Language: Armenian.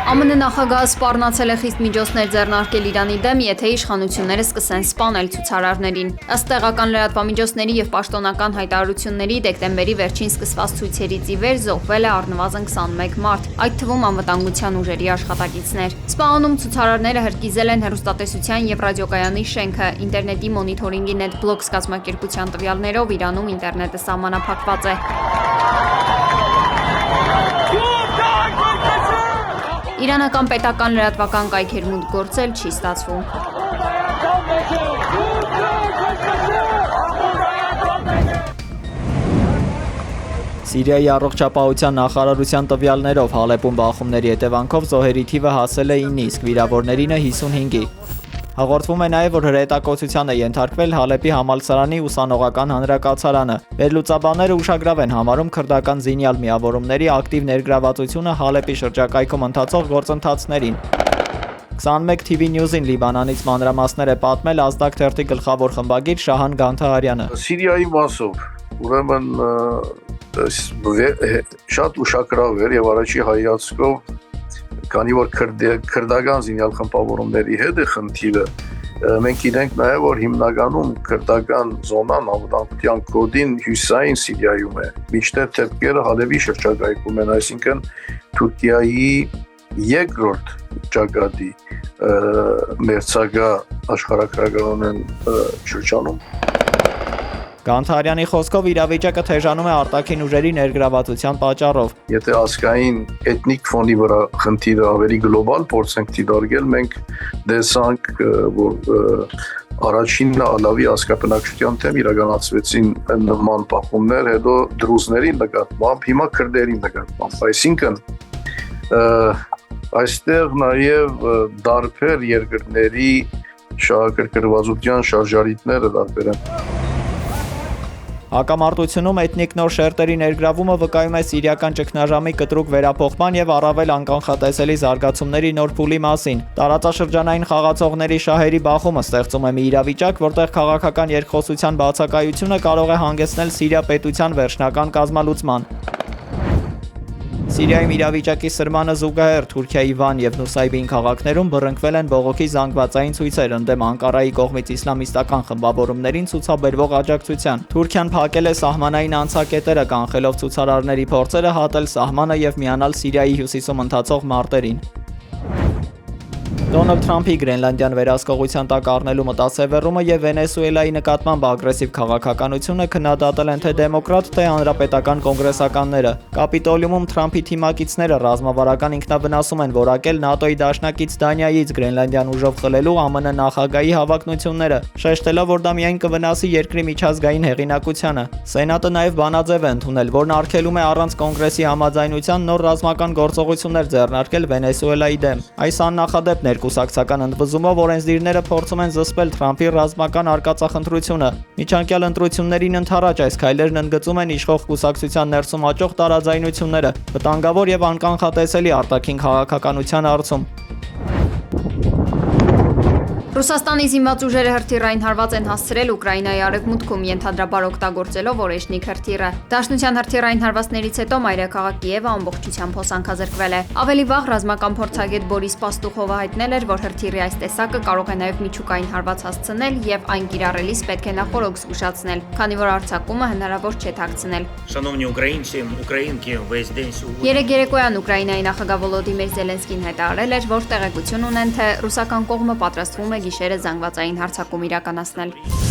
ԱՄՆ նախագահը սպառնացել է խիստ միջոցներ ձեռնարկել Իրանի դեմ, եթե իշխանությունները սկսեն սպանել ցուցարարներին։ Ըստ տեղական լրատվամիջոցների եւ պաշտոնական հայտարարությունների, դեկտեմբերի վերջին սկսված ցույցերից ի վեր զոհվել է առնվազն 21 մարդ, այդ թվում անվտանգության ուժերի աշխատակիցներ։ Սպահանում ցուցարարները հրկիզել են հեռուստատեսության եւ ռադիոկայանի շենքը։ Ինտերնետի մոնիթորինգի NetBlocks կազմակերպության տվյալներով Իրանում ինտերնետը սահմանափակված է։ Իրանական պետական լրատվական կայքեր մուտք գործել չի ստացվում։ Սիրիայի առողջապահության նախարարության տվյալներով Հալեպում բախումների հետևանքով զոհերի թիվը հասել է 9, իսկ վիրավորներինը 55-ի։ Հաղորդվում է նաև, որ հրետակոծության է ենթարկվել Հալեպի համալսարանի ուսանողական հանրակացարանը։ Վերլուծաբանները ուշագրավ են համարում քրդական զինյալ միավորումների ակտիվ ներգրավվածությունը Հալեպի շրջակայքում ընթացող գործընթացներին։ 21 TV News-ին Լիբանանից մանրամասներ է պատմել Ազդակ թերթի գլխավոր խմբագիր Շահան Գանթահարյանը։ Սիրիայի մասով ուրեմն շատ ուշագրավ էր եւ առաջի հայացքով քանի որ քրդական զինյալ խմբավորումների հետ է խնդիրը, մենք իրենք նաև որ հիմնականում քրդական զոնան անվտանգության կոդին հյուսային Սիրիայում է, մինչդեռ թեփքերը Հալեպի շրջակայքում են, այսինքն Թուրքիայի երկրորդ ճակատի մերձակա աշխարհագրականորեն շրջանում։ Գանթարյանի խոսքով իրավիճակը թեժանում է արտաքին ուժերի ներգրավվածության պատճառով։ Եթե ազգային էթնիկ ֆոնի վրա խնդիրը ավելի գլոբալ փորձենք դիտարկել, մենք տեսանք, որ առաջինը Ալավի ազգաբնակչության թեմ իրականացվեցին նման բախումներ, հետո դրուզների նկատմամբ, հիմա քրդերի նկատմամբ, այսինքն այստեղ նաև դարբեր երկրների շահագրգռվածության շարժարիտները դարբեր են։ Հակամարտությունում էթնիկ նոր շերտերի ներգրավումը վկայում է սիրիական ճգնաժամի կտրուկ վերափոխման եւ առավել անկանխատեսելի զարգացումների նոր փուլի մասին։ Տարածաշրջանային խաղացողների շահերի բախումը ստեղծում է մի իրավիճակ, որտեղ քաղաքական երկխոսության բացակայությունը կարող է հանգեցնել Սիրիա պետության վերջնական կազմալուծման։ Սիրիայում իրավիճակի սրմանը զուգահեռ Թուրքիայի Վան եւ Նուսայբին քաղաքներում բռնկվել են բողոքի զանգվածային ցույցեր ընդդեմ Անկարայի կողմից իսլամիստական խմբավորումներին ցուցաբերվող աջակցության։ Թուրքիան փակել է սահմանային անցակետերը, կանխելով ցուցարարների փորձերը հատել սահմանը եւ միանալ Սիրիայի հյուսիսում ընթացող մարտերին։ Դոնալդ Թրամփի Գրենլանդիան վերահսկողության տակ առնելու մտասևեռումը եւ Վենեսուելայի նկատմամբ ագրեսիվ քաղաքականությունը քննադատել են թե դեմոկրատ, թե հանրապետական կոնգրեսականները։ Կապիտոլիումում Թրամփի թիմակիցները ռազմավարական ինքնավնասում են որակել ՆԱՏՕ-ի դաշնակից Դանիայից Գրենլանդիան ուժով խլելու ԱՄՆ նախագահի հավակնությունները, շեշտելով, որ դա միայն կվնասի երկրի միջազգային հեղինակությանը։ Սենատը նաեւ բանաձև է ընդունել, որն արգելում է առանց կոնգրեսի համաձայնության նոր ռազմական գործողություններ ձեռնարկել Վենեսուելայի դեմ։ Այս աննախադեպ Կուսակցական ընդվզումով օրենսդիրները փորձում են զսպել Թրամփի ռազմական արկածախնդրությունը։ Միջանկյալ ընտրություններին ընդառաջ այս քայլերն ընդգծում են իշխող կուսակցության ներսում աճող տարաձայնությունները, վտանգավոր եւ անկանխատեսելի արտաքին քաղաքականության հարցում։ Ռուսաստանի զինված ուժերը հրթիռային հարված են հասցրել Ուկրաինայի արևմուտքում ենթադրաբար օգտագործելով Օրեշնիկ հրթիռը։ Դաշնության հրթիռային հարվածներից հետո մայրաքաղաք Կիևը ամբողջությամբ հոսանքազրկվել է։ Ավելի վաղ ռազմական փորձագետ Բորիս Պաստուխովը հայտնել էր, որ հրթիռի այս տեսակը կարող է նաև միջուկային հարված հասցնել եւ այն կիրառելիս պետք է նախորոք զգուշացնել, քանի որ արձակումը հնարավոր չէ թաքցնել։ Շановні українці, українки, весь день сьогодні. Երեկ երեկոյան Ուկրաինայի նախագահ Վոլոդիմիր Զելենսկին հայտարարել էր, որ տեղեկություն ունեն, թե ռուսական կողմը պատրաստվում է գիշերը զանգվածային հարձակում իրականացնել։